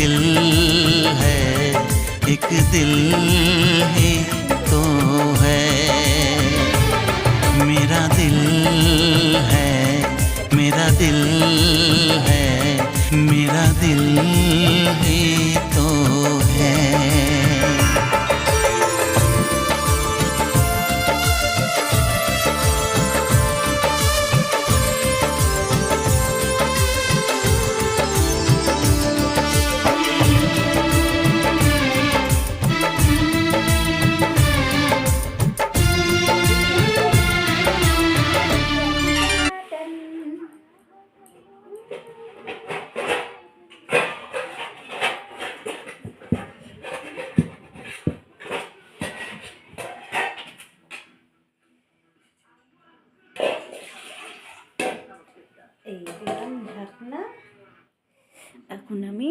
दिल है, एक दिल ही तो है। मेरा दिल है, मेरा दिल है, मेरा दिल ही तो है। এই দিলাম ঢাকনা। এখন আমি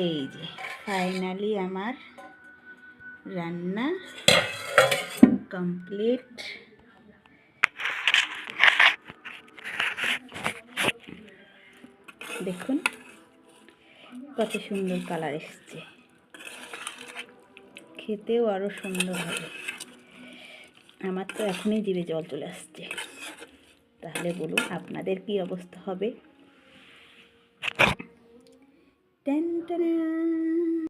এই যে ফাইনালি আমার রান্না কমপ্লিট। দেখুন কত সুন্দর কালার এসছে, খেতেও আরো সুন্দর হবে। আমার তো এখনই জিভে জল চলে আসছে, তাহলে বলুন আপনাদের কি অবস্থা হবে। Ten ten.